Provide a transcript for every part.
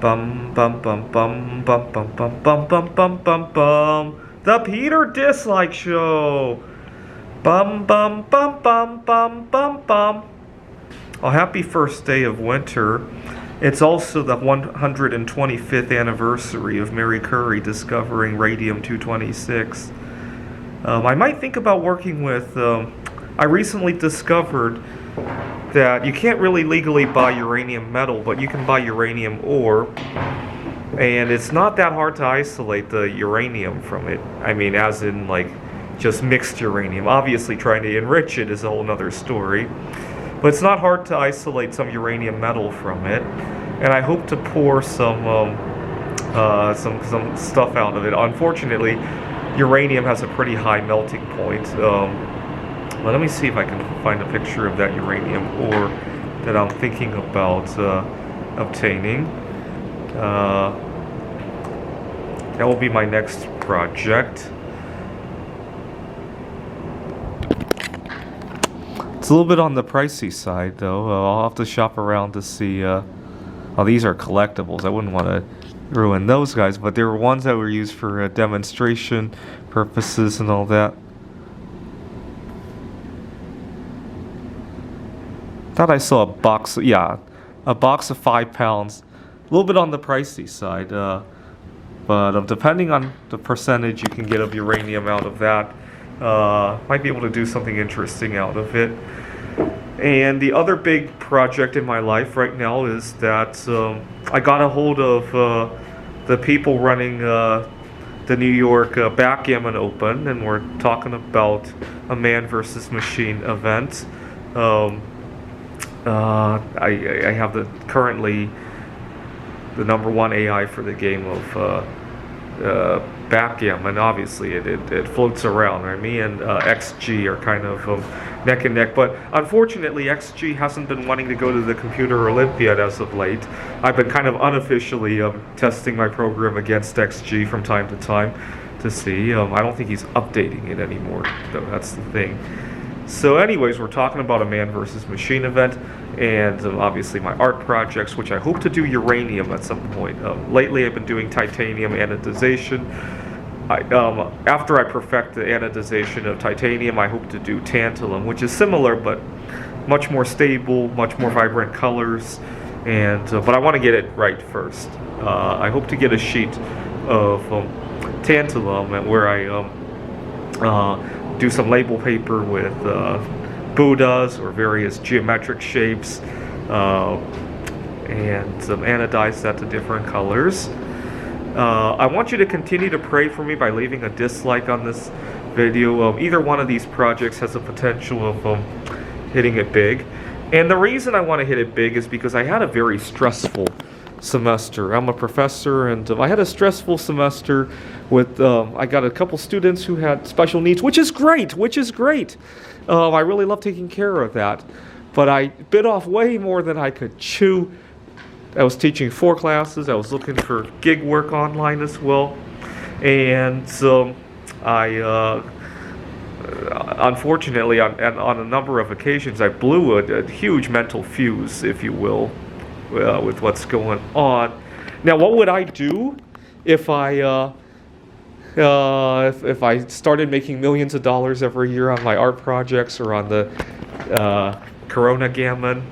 Bum bum bum bum bum bum bum bum bum bum bum bum. The Peter Dislike Show. Bum bum bum bum bum bum bum. Oh, happy first day of winter. It's also the 125th anniversary of Mary Curie discovering radium-226. I might think about working with. I recently discovered that you can't really legally buy uranium metal, but you can buy uranium ore, and it's not that hard to isolate the uranium from it. I mean, as in, like, just mixed uranium. Obviously, trying to enrich it is a whole other story, but it's not hard to isolate some uranium metal from it, and I hope to pour some stuff out of it. Unfortunately, uranium has a pretty high melting point. Well, let me see if I can find a picture of that uranium ore that I'm thinking about obtaining. That will be my next project. It's a little bit on the pricey side, though. I'll have to shop around to see. Oh, these are collectibles. I wouldn't want to ruin those guys, but there were ones that were used for demonstration purposes and all that. Thought I saw a box, a box of 5 pounds. A little bit on the pricey side, but depending on the percentage you can get of uranium out of that, might be able to do something interesting out of it. And the other big project in my life right now is that I got a hold of the people running the New York Backgammon Open, and we're talking about a man versus machine event. I have currently the #1 AI for the game of backgammon. Obviously, it floats around. Right? Me and XG are kind of neck and neck, but unfortunately, XG hasn't been wanting to go to the Computer Olympiad as of late. I've been kind of unofficially testing my program against XG from time to time to see. I don't think he's updating it anymore, though. That's the thing. So anyways, we're talking about a man versus machine event, and obviously my art projects, which I hope to do uranium at some point. Lately I've been doing titanium anodization. After I perfect the anodization of titanium, I hope to do tantalum, which is similar but much more stable, much more vibrant colors, and but I want to get it right first. I hope to get a sheet of tantalum where I do some label paper with Buddhas or various geometric shapes, and anodize that to different colors. I want you to continue to pray for me by leaving a dislike on this video. Either one of these projects has the potential of hitting it big. And the reason I want to hit it big is because I had a very stressful semester. I'm a professor, and I had a stressful semester with, I got a couple students who had special needs, which is great. I really love taking care of that. But I bit off way more than I could chew. I was teaching 4 classes. I was looking for gig work online as well. And unfortunately, on a number of occasions, I blew a huge mental fuse, if you will, with what's going on. Now, what would I do if I started making millions of dollars every year on my art projects or on the Corona Gammon?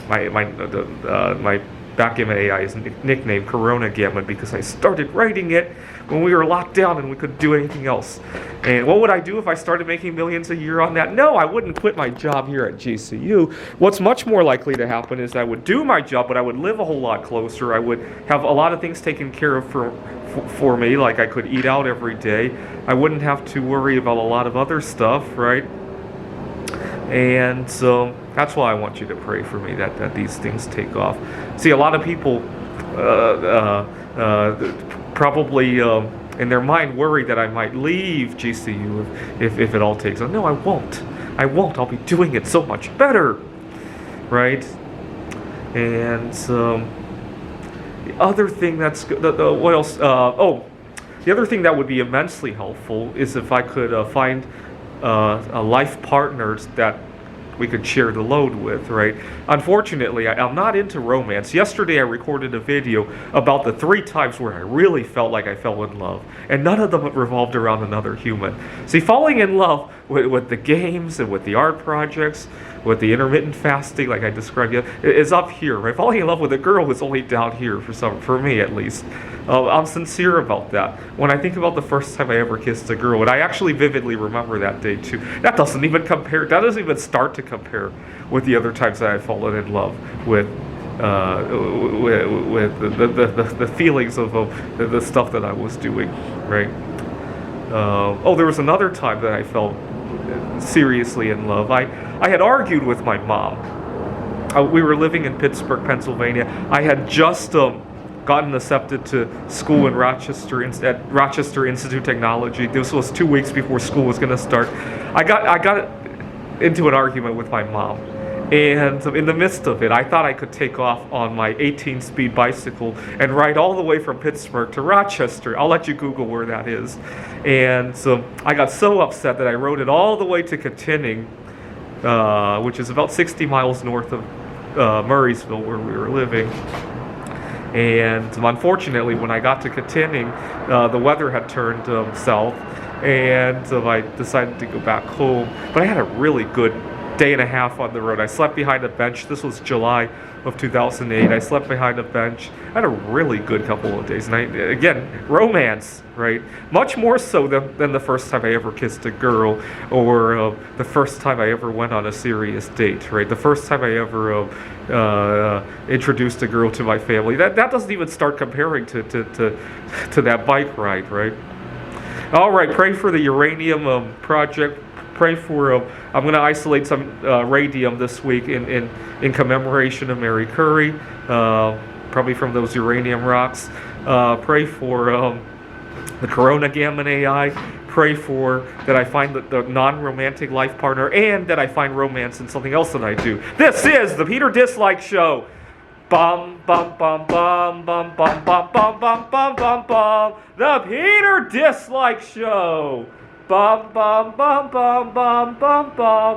My backgammon AI is nicknamed Corona Gammon because I started writing it when we were locked down and we couldn't do anything else. And what would I do if I started making millions a year on that? No, I wouldn't quit my job here at GCU. What's much more likely to happen is I would do my job, but I would live a whole lot closer. I would have a lot of things taken care of for me, like I could eat out every day. I wouldn't have to worry about a lot of other stuff, right? And so that's why I want you to pray for me that these things take off. See, a lot of people probably in their mind worry that I might leave GCU if it all takes off. No, I won't. I'll be doing it so much better, right? And the other thing that's what else? The other thing that would be immensely helpful is if I could find a life partner that we could share the load with, right? Unfortunately, I'm not into romance. Yesterday I recorded a video about the 3 times where I really felt like I fell in love, and none of them revolved around another human. See, falling in love with the games and with the art projects, with the intermittent fasting, like I described, is up here, right? Falling in love with a girl is only down here for me at least. I'm sincere about that. When I think about the first time I ever kissed a girl, and I actually vividly remember that day too. That doesn't even compare. That doesn't even start to compare with the other times that I've fallen in love with the feelings of the stuff that I was doing, right? There was another time that I felt seriously in love. I had argued with my mom. We were living in Pittsburgh, Pennsylvania. I had just gotten accepted to school in Rochester at Rochester Institute of Technology. This was 2 weeks before school was going to start. I got into an argument with my mom, and in the midst of it, I thought I could take off on my 18-speed bicycle and ride all the way from Pittsburgh to Rochester. I'll let you Google where that is. And so I got so upset that I rode it all the way to Kittanning, which is about 60 miles north of Murraysville, where we were living. And unfortunately, when I got to Kittanning, the weather had turned south, and I decided to go back home. But I had a really good day and a half on the road. I slept behind a bench. This was July of 2008. I slept behind a bench. I had a really good couple of days. And again, romance, right? Much more so than the first time I ever kissed a girl, or the first time I ever went on a serious date, right? The first time I ever introduced a girl to my family. That doesn't even start comparing to that bike ride, right? All right, pray for the uranium project. Pray for, I'm going to isolate some radium this week in commemoration of Mary Curie, probably from those uranium rocks. Pray for the Corona Gamma AI. Pray for that I find the non-romantic life partner, and that I find romance in something else that I do. This is the Peter Dislike Show. Bum bum bum bum bum bum bum bum bum bum bum bum. The Peter Dislike Show. Bum bum bum bum bum bum bum.